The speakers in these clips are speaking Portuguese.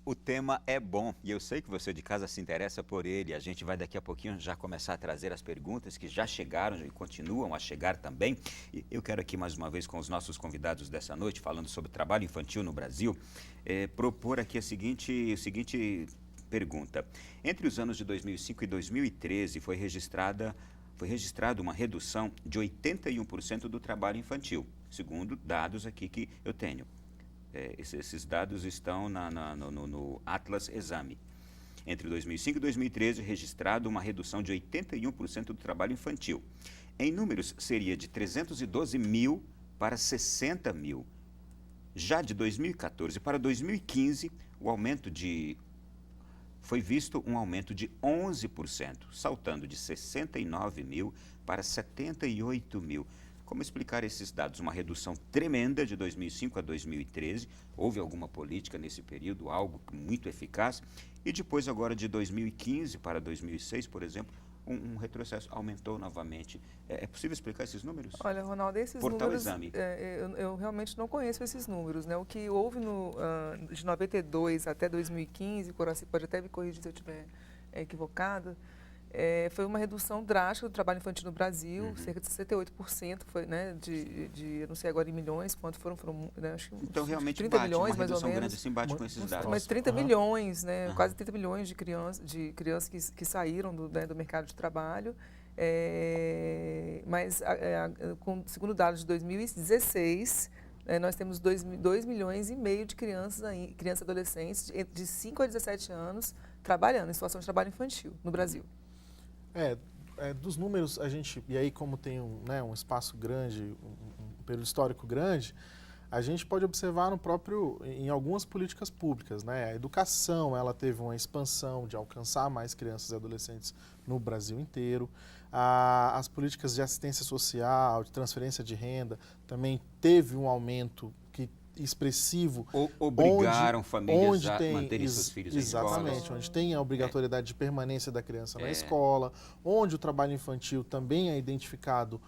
O tema é bom e eu sei que você de casa se interessa por ele. A gente vai daqui a pouquinho já começar a trazer as perguntas que já chegaram e continuam a chegar também. E eu quero aqui mais uma vez com os nossos convidados dessa noite, falando sobre trabalho infantil no Brasil, propor aqui a seguinte pergunta. Entre os anos de 2005 e 2013 foi registrado uma redução de 81% do trabalho infantil, segundo dados aqui que eu tenho. Esses dados estão no Atlas Exame. Entre 2005 e 2013, registrado uma redução de 81% do trabalho infantil. Em números, seria de 312 mil para 60 mil. Já de 2014 para 2015, foi visto um aumento de 11%, saltando de 69 mil para 78 mil. Como explicar esses dados? Uma redução tremenda de 2005 a 2013, houve alguma política nesse período, algo muito eficaz, e depois agora de 2015 para 2006, por exemplo, um retrocesso, aumentou novamente. É possível explicar esses números? Olha, Ronaldo, esses Portal números, Exame. Eu realmente não conheço esses números, né? O que houve de 92 até 2015, Coraci pode até me corrigir se eu estiver equivocado, foi uma redução drástica do trabalho infantil no Brasil, cerca de 68%, foi, né, eu não sei agora em milhões, quanto foram né, acho que então realmente 30 bate, milhões, uma mais ou redução menos. grande assim bate com esses dados. Mas 30 milhões, né, quase 30 milhões de crianças que saíram do mercado de trabalho. Mas, segundo dados de 2016, nós temos 2 milhões e meio de crianças e adolescentes de 5 a 17 anos trabalhando em situação de trabalho infantil no Brasil. Dos números, e aí como tem um espaço grande, um período histórico grande, a gente pode observar em algumas políticas públicas, né? A educação, ela teve uma expansão de alcançar mais crianças e adolescentes no Brasil inteiro. As políticas de assistência social, de transferência de renda, também teve um aumento expressivo. Obrigaram famílias a manterem seus filhos em escola. Exatamente, onde tem a obrigatoriedade de permanência da criança na escola, onde o trabalho infantil também é identificado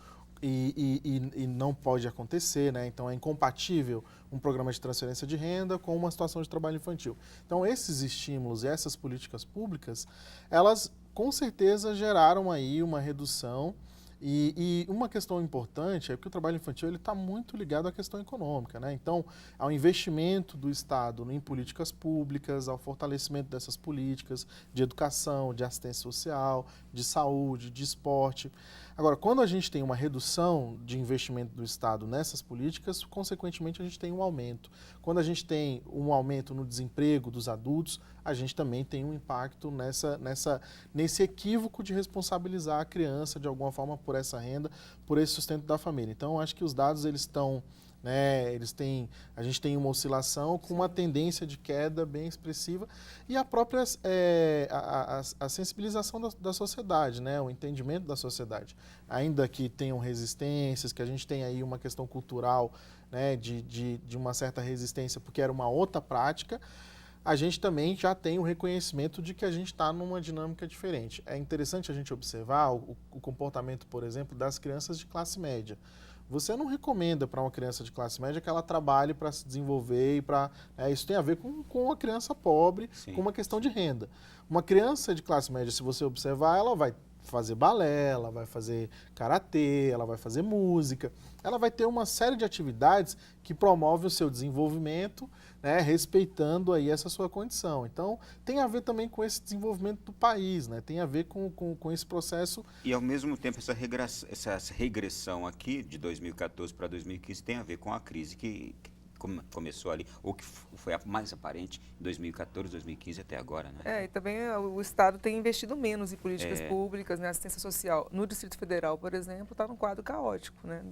e não pode acontecer, né? Então é incompatível um programa de transferência de renda com uma situação de trabalho infantil. Então esses estímulos e essas políticas públicas, elas com certeza geraram aí uma redução. E uma questão importante é que o trabalho infantil está muito ligado à questão econômica, né? Então, ao investimento do Estado em políticas públicas, ao fortalecimento dessas políticas de educação, de assistência social, de saúde, de esporte. Agora, quando a gente tem uma redução de investimento do Estado nessas políticas, consequentemente a gente tem um aumento. Quando a gente tem um aumento no desemprego dos adultos, a gente também tem um impacto nesse equívoco de responsabilizar a criança de alguma forma por essa renda, por esse sustento da família. Então, acho que os dados eles estão, né, a gente tem uma oscilação com uma tendência de queda bem expressiva e a própria a sensibilização da sociedade, né, o entendimento da sociedade. Ainda que tenham resistências, que a gente tem aí uma questão cultural, né, de uma certa resistência, porque era uma outra prática, a gente também já tem o reconhecimento de que a gente está numa dinâmica diferente. É interessante a gente observar o comportamento, por exemplo, das crianças de classe média. Você não recomenda para uma criança de classe média que ela trabalhe para se desenvolver e isso tem a ver com uma criança pobre, sim, com uma questão de renda. Uma criança de classe média, se você observar, ela vai fazer balé, ela vai fazer karatê, ela vai fazer música, ela vai ter uma série de atividades que promovem o seu desenvolvimento, né, respeitando aí essa sua condição. Então, tem a ver também com esse desenvolvimento do país, né, tem a ver com esse processo. E, ao mesmo tempo, essa regressão aqui, de 2014 para 2015, tem a ver com a crise que começou ali, ou que foi a mais aparente em 2014, 2015 até agora, né? E também o Estado tem investido menos em políticas públicas, né, assistência social. No Distrito Federal, por exemplo, está num quadro caótico, né?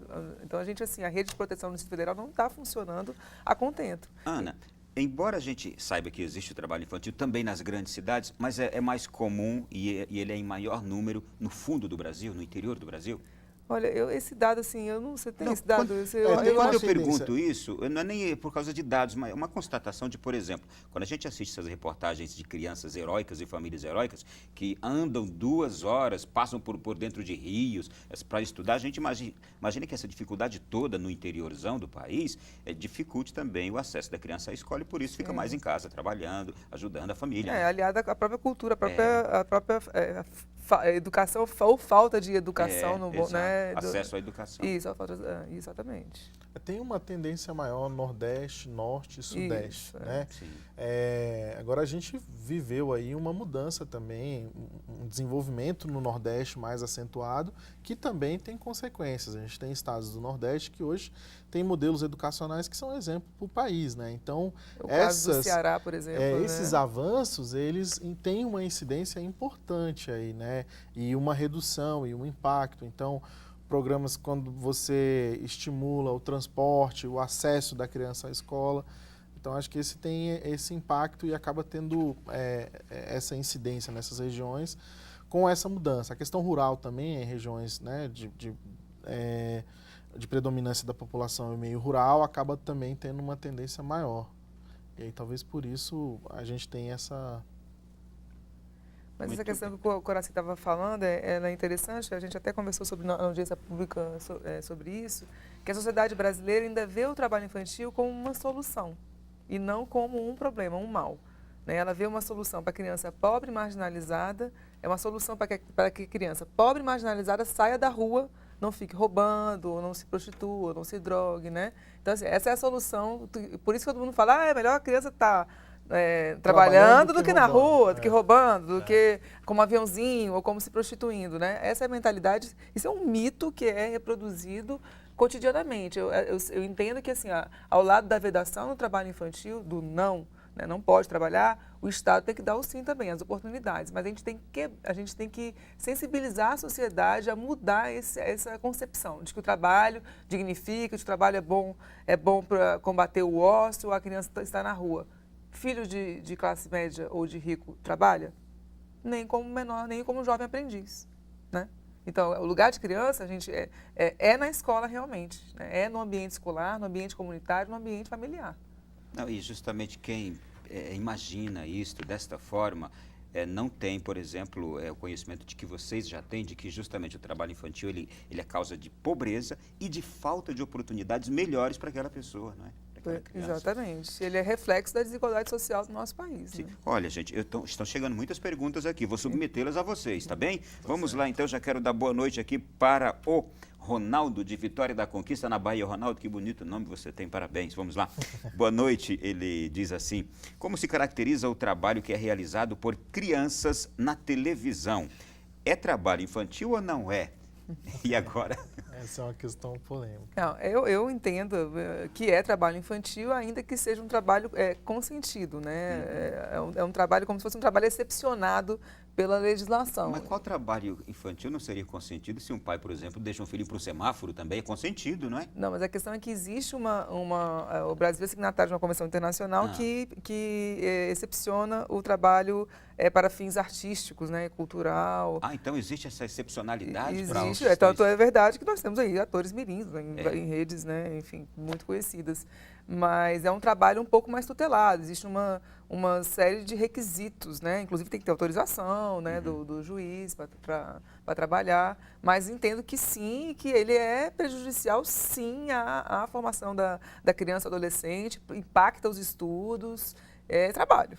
Então, a rede de proteção no Distrito Federal não está funcionando a contento. Ana, embora a gente saiba que existe o trabalho infantil também nas grandes cidades, mas é mais comum e ele é em maior número no fundo do Brasil, no interior do Brasil? Olha, esse dado, assim, eu não sei, tem Não, esse dado? Quando eu tendência. pergunto isso, não é nem por causa de dados, mas é uma constatação de, por exemplo, quando a gente assiste essas reportagens de crianças heróicas e famílias heróicas que andam 2 horas, passam por dentro de rios para estudar, a gente imagina que essa dificuldade toda no interiorzão do país dificulte também o acesso da criança à escola e por isso fica mais em casa, trabalhando, ajudando a família. né? Aliada à própria cultura, a própria educação ou falta de educação, né? Acesso à educação. Isso, exatamente. Tem uma tendência maior Nordeste, Norte e Sudeste, Isso, né? Sim. Agora a gente viveu aí uma mudança também, um desenvolvimento no Nordeste mais acentuado, que também tem consequências. A gente tem estados do Nordeste que hoje têm modelos educacionais que são exemplo para o país, né? Então, O caso do Ceará, por exemplo, esses avanços, eles têm uma incidência importante aí, né? E uma redução e um impacto. Então, programas quando você estimula o transporte, o acesso da criança à escola. Então, acho que esse tem esse impacto e acaba tendo essa incidência nessas regiões com essa mudança. A questão rural também, em regiões, né, de predominância da população em meio rural, acaba também tendo uma tendência maior. E aí, talvez por isso a gente tenha essa... Mas essa questão que o Coraci estava falando, ela é interessante, a gente até conversou na audiência pública sobre isso, que a sociedade brasileira ainda vê o trabalho infantil como uma solução e não como um problema, um mal. Né? Ela vê uma solução para a criança pobre e marginalizada, é uma solução para que a criança pobre e marginalizada saia da rua, não fique roubando, ou não se prostitua, ou não se drogue, né? Então, assim, essa é a solução, por isso que todo mundo fala, é melhor a criança estar... trabalhando do que na rua, do que roubando, do que como aviãozinho ou como se prostituindo, né? Essa é a mentalidade, isso é um mito que é reproduzido cotidianamente. Eu entendo que, assim, ao lado da vedação no trabalho infantil, do não, né, não pode trabalhar, o Estado tem que dar o sim também, as oportunidades, mas a gente tem que sensibilizar a sociedade a mudar essa concepção de que o trabalho dignifica, que o trabalho é bom para combater o ócio, a criança está na rua. Filho de classe média ou de rico trabalha? Nem como menor, nem como jovem aprendiz, né? Então, o lugar de criança, a gente é na escola realmente, né? É no ambiente escolar, no ambiente comunitário, no ambiente familiar. Não, e justamente quem imagina isto desta forma não tem, por exemplo, o conhecimento de que vocês já têm, de que justamente o trabalho infantil ele é causa de pobreza e de falta de oportunidades melhores para aquela pessoa, não é? Exatamente. Ele é reflexo da desigualdade social do nosso país. Né? Olha, gente, estão chegando muitas perguntas aqui, vou submetê-las a vocês, tá bem? Vamos lá, então, já quero dar boa noite aqui para o Ronaldo, de Vitória da Conquista, na Bahia. Ronaldo, que bonito nome você tem, parabéns. Vamos lá. Boa noite, ele diz assim, como se caracteriza o trabalho que é realizado por crianças na televisão? É trabalho infantil ou não é? E agora? Essa é uma questão polêmica. Não, eu entendo que é trabalho infantil, ainda que seja um trabalho consentido, né? É um trabalho como se fosse um trabalho excepcionado pela legislação. Mas qual trabalho infantil não seria consentido se um pai, por exemplo, deixa um filho para o semáforo também? É consentido, não é? Não, mas a questão é que existe o Brasil é signatário de uma convenção internacional que excepciona o trabalho para fins artísticos, né, cultural. Então existe essa excepcionalidade? Existe, tanto é verdade que nós temos aí atores mirins em redes, né, enfim, muito conhecidas. Mas é um trabalho um pouco mais tutelado, existe uma série de requisitos, né? Inclusive tem que ter autorização, né, do juiz para trabalhar, mas entendo que sim, que ele é prejudicial sim à formação da criança e adolescente, impacta os estudos, é trabalho.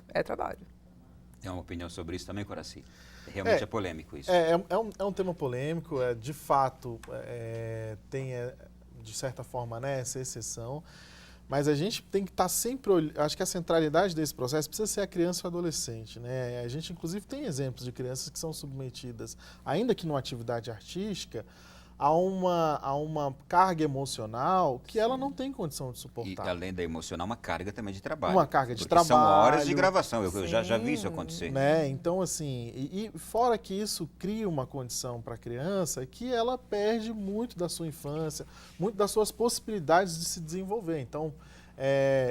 Tem uma opinião sobre isso também, Coraci? Realmente é polêmico isso. É um tema polêmico, de fato tem, de certa forma, né, essa exceção. Mas a gente tem que estar sempre olhando, acho que a centralidade desse processo precisa ser a criança e o adolescente, né? A gente, inclusive, tem exemplos de crianças que são submetidas, ainda que numa atividade artística, a uma carga emocional que ela não tem condição de suportar. E além da emocional, uma carga também de trabalho. Uma carga de trabalho. São horas de gravação, eu já vi isso acontecer. Né? Então, assim, e fora que isso cria uma condição para a criança que ela perde muito da sua infância, muito das suas possibilidades de se desenvolver. Então,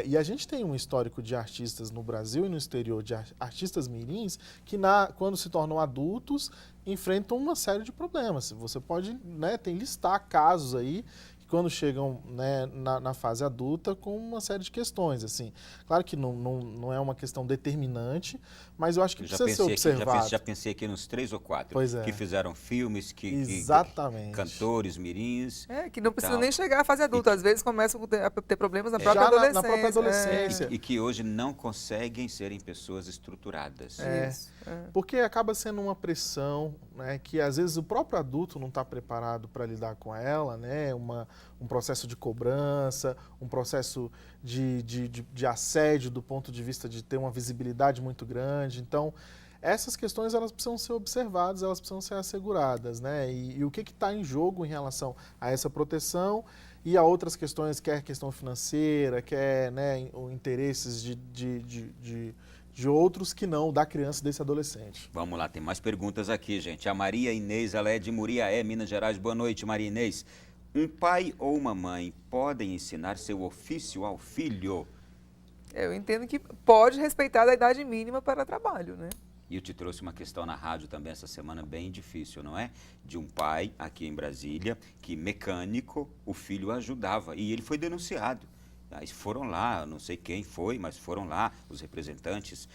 e a gente tem um histórico de artistas no Brasil e no exterior, de artistas mirins, que quando se tornam adultos, enfrentam uma série de problemas. Você pode, né, tem listar casos aí que quando chegam, né, na fase adulta com uma série de questões, assim. Claro que não é uma questão determinante, mas eu acho que precisa ser observado. Já pensei aqui nos 3 ou 4 Pois é. que fizeram filmes, Exatamente. cantores, mirins. Que não precisam nem chegar à fase adulta. Às vezes começam a ter problemas na própria já adolescência. na própria adolescência. E que hoje não conseguem serem pessoas estruturadas. Porque acaba sendo uma pressão, né, que às vezes o próprio adulto não está preparado para lidar com ela, né, um processo de cobrança, um processo de assédio do ponto de vista de ter uma visibilidade muito grande. Então, essas questões elas precisam ser observadas, elas precisam ser asseguradas, né? E o que está em jogo em relação a essa proteção e a outras questões, quer questão financeira, quer, né, interesses de outros que não da criança e desse adolescente. Vamos lá, tem mais perguntas aqui, gente. A Maria Inês, ela é de Muriaé, Minas Gerais. Boa noite, Maria Inês. Um pai ou uma mãe podem ensinar seu ofício ao filho? Eu entendo que pode respeitar a idade mínima para trabalho, né? E eu te trouxe uma questão na rádio também essa semana bem difícil, não é? De um pai aqui em Brasília que, mecânico, o filho ajudava e ele foi denunciado. Aí foram lá, não sei quem foi, mas foram lá os representantes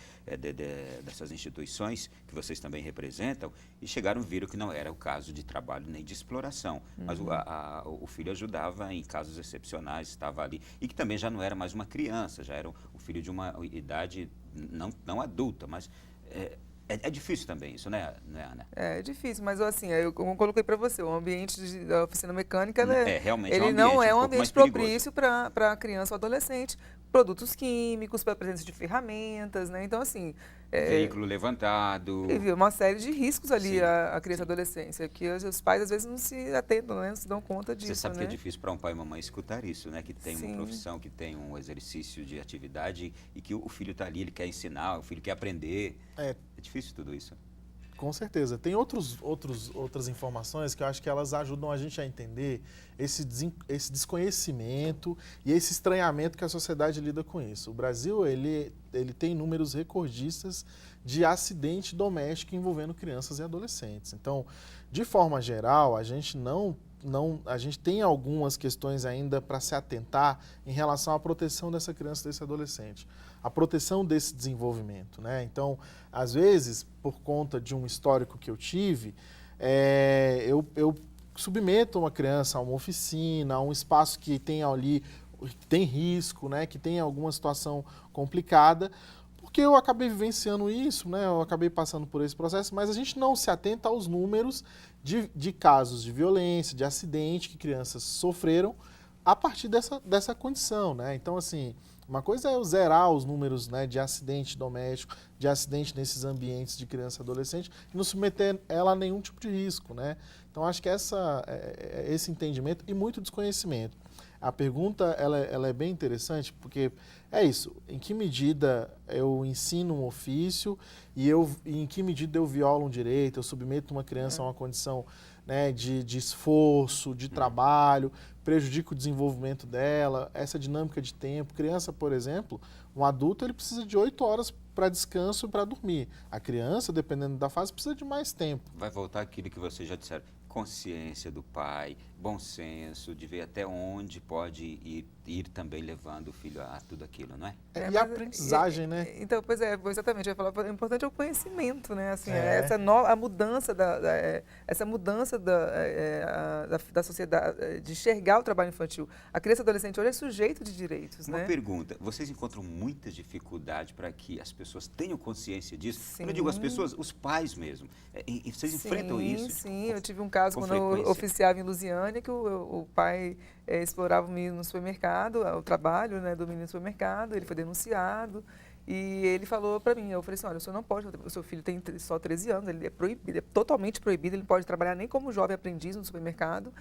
dessas instituições que vocês também representam e viram que não era o caso de trabalho nem de exploração. Mas o filho ajudava em casos excepcionais, estava ali. E que também já não era mais uma criança, já era o filho de uma idade não adulta, mas é difícil também isso, né, Ana? É difícil, mas assim, como eu coloquei para você, o ambiente da oficina mecânica, realmente ele não é um ambiente propício para criança ou adolescente. Produtos químicos, para a presença de ferramentas, né? Então, assim... Veículo levantado... Teve uma série de riscos ali a criança e adolescência, que os pais às vezes não se atentam, né? Não se dão conta disso, Você sabe, né? Que é difícil para um pai e uma mãe escutar isso, né? Que tem uma profissão, que tem um exercício de atividade e que o filho está ali, ele quer ensinar, o filho quer aprender. É difícil tudo isso. Com certeza. Tem outras informações que eu acho que elas ajudam a gente a entender esse desconhecimento e esse estranhamento que a sociedade lida com isso. O Brasil, ele tem números recordistas de acidente doméstico envolvendo crianças e adolescentes. Então, de forma geral, a gente a gente tem algumas questões ainda para se atentar em relação à proteção dessa criança e desse adolescente, a proteção desse desenvolvimento, né? Então, às vezes, por conta de um histórico que eu tive, eu submeto uma criança a uma oficina, a um espaço que tem ali, tem risco, né? Que tem alguma situação complicada, porque eu acabei vivenciando isso, né? Eu acabei passando por esse processo, mas a gente não se atenta aos números de casos de violência, de acidente que crianças sofreram a partir dessa condição, né? Então, assim, uma coisa é eu zerar os números, né, de acidente doméstico, de acidente nesses ambientes de criança e adolescente e não submeter ela a nenhum tipo de risco, né? Então, acho que esse entendimento e muito desconhecimento. A pergunta ela é bem interessante porque é isso, em que medida eu ensino um ofício e em que medida eu violo um direito, eu submeto uma criança a uma condição, né, de esforço, de trabalho, prejudica o desenvolvimento dela, essa dinâmica de tempo. Criança, por exemplo, um adulto ele precisa de 8 horas para descanso e para dormir. A criança, dependendo da fase, precisa de mais tempo. Vai voltar aquilo que vocês já disseram. Consciência do pai, bom senso, de ver até onde pode ir também levando o filho a tudo aquilo, não é? E a aprendizagem, né? Então, pois exatamente, eu ia falar, o importante é o conhecimento, né? Assim, a mudança essa mudança da sociedade, de enxergar o trabalho infantil. A criança e adolescente hoje é sujeito de direitos, Uma né? pergunta, vocês encontram muita dificuldade para que as pessoas tenham consciência disso? Sim. Quando eu digo as pessoas, os pais mesmo. Vocês enfrentam isso? Sim, eu tive um caso quando eu oficiava em Lusiânia, que o pai explorava o menino no supermercado, o trabalho, né, do menino no supermercado, ele foi denunciado e ele falou para mim, eu falei assim, olha, o senhor não pode, o seu filho tem só 13 anos, ele é proibido, é totalmente proibido, ele não pode trabalhar nem como jovem aprendiz no supermercado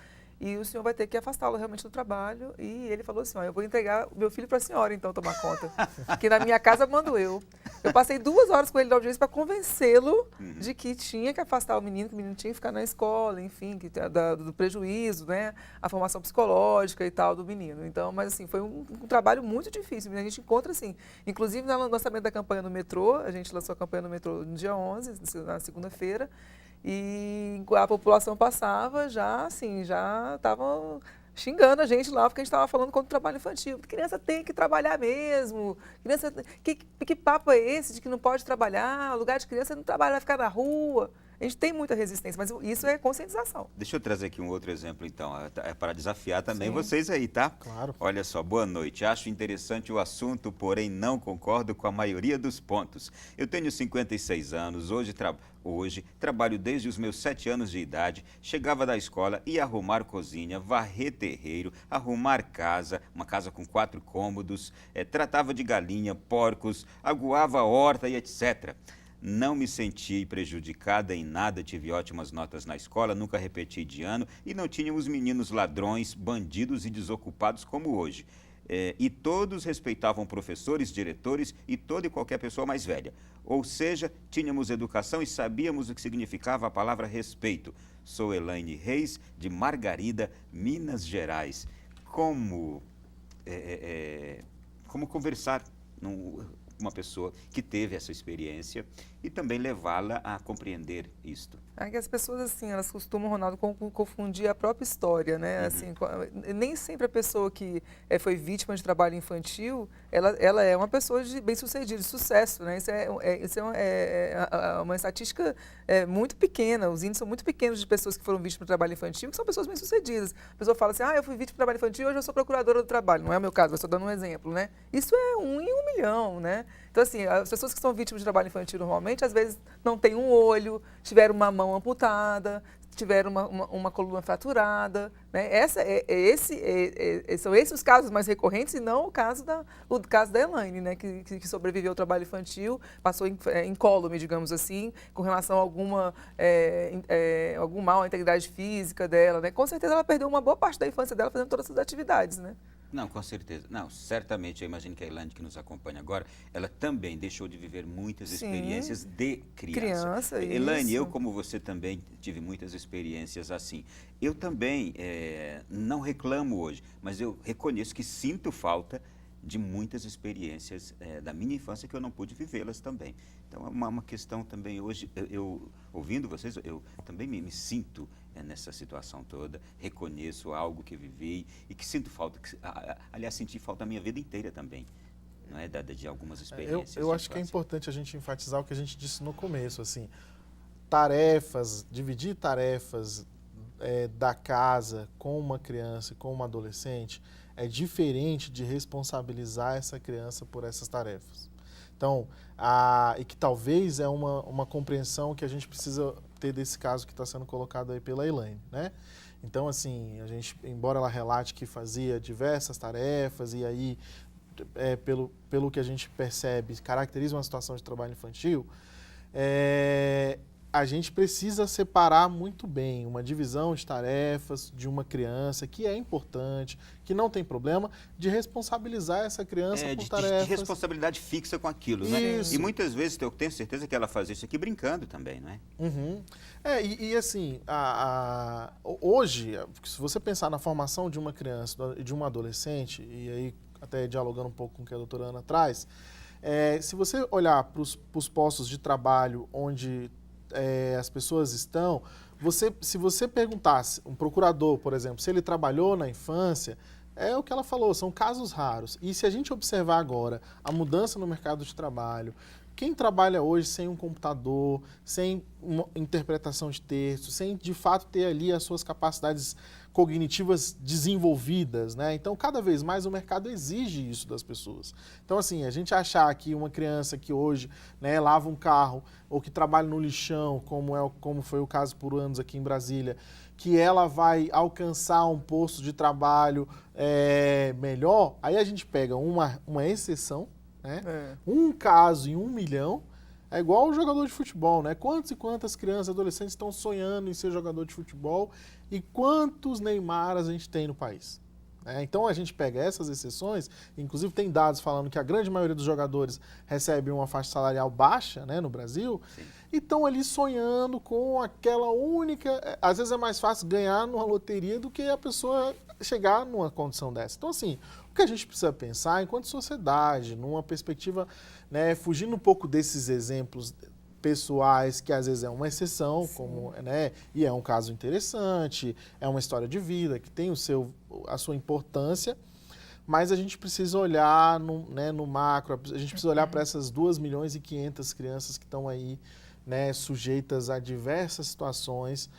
e o senhor vai ter que afastá-lo realmente do trabalho. E ele falou assim, ó, eu vou entregar o meu filho para a senhora, então, tomar conta. Porque na minha casa mando eu. Eu passei 2 horas com ele na audiência para convencê-lo de que tinha que afastar o menino, que o menino tinha que ficar na escola, enfim, do prejuízo, né? A formação psicológica e tal do menino. Então, mas assim, foi um trabalho muito difícil. A gente encontra, assim, inclusive no lançamento da campanha no metrô, a gente lançou a campanha no metrô no dia 11, na segunda-feira, E a população passava já, assim, já estavam xingando a gente lá, porque a gente estava falando contra o trabalho infantil. Criança tem que trabalhar mesmo. Criança, que papo é esse de que não pode trabalhar? O lugar de criança não trabalha, vai ficar na rua. A gente tem muita resistência, mas isso é conscientização. Deixa eu trazer aqui um outro exemplo, então, é para desafiar também Sim. vocês aí, tá? Claro. Olha só, boa noite. Acho interessante o assunto, porém não concordo com a maioria dos pontos. Eu tenho 56 anos, hoje trabalho desde os meus 7 anos de idade, chegava da escola, ia arrumar cozinha, varrer terreiro, arrumar casa, uma casa com 4 cômodos, tratava de galinha, porcos, aguava a horta e etc. Não me senti prejudicada em nada, tive ótimas notas na escola, nunca repeti de ano e não tínhamos meninos ladrões, bandidos e desocupados como hoje. E todos respeitavam professores, diretores e toda e qualquer pessoa mais velha. Ou seja, tínhamos educação e sabíamos o que significava a palavra respeito. Sou Elaine Reis, de Margarida, Minas Gerais. Como conversar com uma pessoa que teve essa experiência e também levá-la a compreender isto? É que as pessoas, assim, elas costumam, Ronaldo, confundir a própria história, né? Uhum. Assim, nem sempre a pessoa que foi vítima de trabalho infantil, ela é uma pessoa bem-sucedida, de sucesso, né? Isso é uma estatística muito pequena, os índices são muito pequenos de pessoas que foram vítimas de trabalho infantil, que são pessoas bem-sucedidas. A pessoa fala assim, eu fui vítima de trabalho infantil, hoje eu sou procuradora do trabalho. Não é o meu caso, eu estou dando um exemplo, né? Isso é 1 em 1 milhão, né? Então, assim, as pessoas que são vítimas de trabalho infantil normalmente, às vezes, não têm um olho, tiveram uma mão amputada, tiveram uma coluna fraturada, né? São esses os casos mais recorrentes e não o caso da Elaine, né? Que sobreviveu ao trabalho infantil, passou incólume, digamos assim, com relação a algum mal à integridade física dela, né? Com certeza ela perdeu uma boa parte da infância dela fazendo todas essas atividades, né? Não, com certeza. Não, certamente, eu imagino que a Elaine, que nos acompanha agora, ela também deixou de viver muitas experiências de criança. Elaine, eu, como você, também tive muitas experiências assim. Eu também não reclamo hoje, mas eu reconheço que sinto falta de muitas experiências da minha infância que eu não pude vivê-las também. Então, é uma questão também hoje, eu ouvindo vocês, eu também me sinto nessa situação toda, reconheço algo que vivi e que sinto falta, aliás, senti falta a minha vida inteira também, não é, de algumas experiências. Eu acho que é importante a gente enfatizar o que a gente disse no começo, assim, dividir tarefas da casa com uma criança e com uma adolescente é diferente de responsabilizar essa criança por essas tarefas. Então, e que talvez é uma compreensão que a gente precisa ter desse caso que está sendo colocado aí pela Elaine, né? Então, assim, a gente, embora ela relate que fazia diversas tarefas e aí, pelo que a gente percebe, caracteriza uma situação de trabalho infantil, a gente precisa separar muito bem uma divisão de tarefas de uma criança, que é importante, que não tem problema, de responsabilizar essa criança por tarefas. De responsabilidade fixa com aquilo, né? E muitas vezes eu tenho certeza que ela faz isso aqui brincando também, não é? Uhum. Assim, hoje, se você pensar na formação de uma criança e de uma adolescente, e aí até dialogando um pouco com o que a doutora Ana traz, se você olhar para os postos de trabalho onde as pessoas estão, se você perguntasse, um procurador, por exemplo, se ele trabalhou na infância, é o que ela falou, são casos raros. E se a gente observar agora a mudança no mercado de trabalho, quem trabalha hoje sem um computador, sem uma interpretação de texto, sem de fato ter ali as suas capacidades cognitivas desenvolvidas, né? Então, cada vez mais o mercado exige isso das pessoas. Então, assim, a gente achar que uma criança que hoje, né, lava um carro ou que trabalha no lixão, como foi o caso por anos aqui em Brasília, que ela vai alcançar um posto de trabalho melhor, aí a gente pega uma exceção, né? Um caso em 1 milhão, é igual o jogador de futebol, né? Quantas e quantas crianças e adolescentes estão sonhando em ser jogador de futebol e quantos Neymaras a gente tem no país? Então a gente pega essas exceções, inclusive tem dados falando que a grande maioria dos jogadores recebe uma faixa salarial baixa, né, no Brasil, sim, e estão ali sonhando com aquela única... Às vezes é mais fácil ganhar numa loteria do que a pessoa chegar numa condição dessa. Então, assim, o que a gente precisa pensar enquanto sociedade, numa perspectiva, né, fugindo um pouco desses exemplos pessoais, que às vezes é uma exceção, como, né, e é um caso interessante, é uma história de vida que tem a sua importância, mas a gente precisa olhar no macro, a gente precisa olhar para essas 2.500.000 crianças que estão aí, né, sujeitas a diversas situações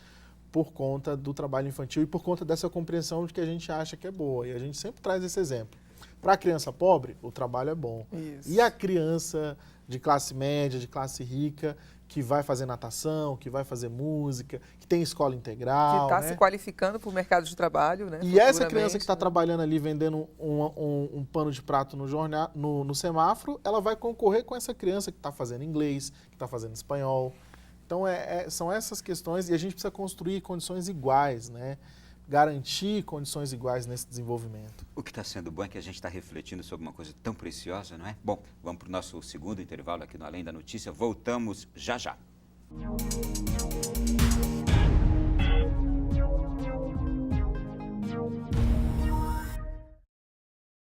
por conta do trabalho infantil e por conta dessa compreensão de que a gente acha que é boa. E a gente sempre traz esse exemplo. Para a criança pobre, o trabalho é bom. Isso. E a criança de classe média, de classe rica, que vai fazer natação, que vai fazer música, que tem escola integral. Que está né? se qualificando para o mercado de trabalho, né? E essa criança que está né? trabalhando ali, vendendo um pano de prato no semáforo, ela vai concorrer com essa criança que está fazendo inglês, que está fazendo espanhol. Então, são essas questões e a gente precisa construir condições iguais, né? Garantir condições iguais nesse desenvolvimento. O que está sendo bom é que a gente está refletindo sobre uma coisa tão preciosa, não é? Bom, vamos para o nosso segundo intervalo aqui no Além da Notícia. Voltamos já já.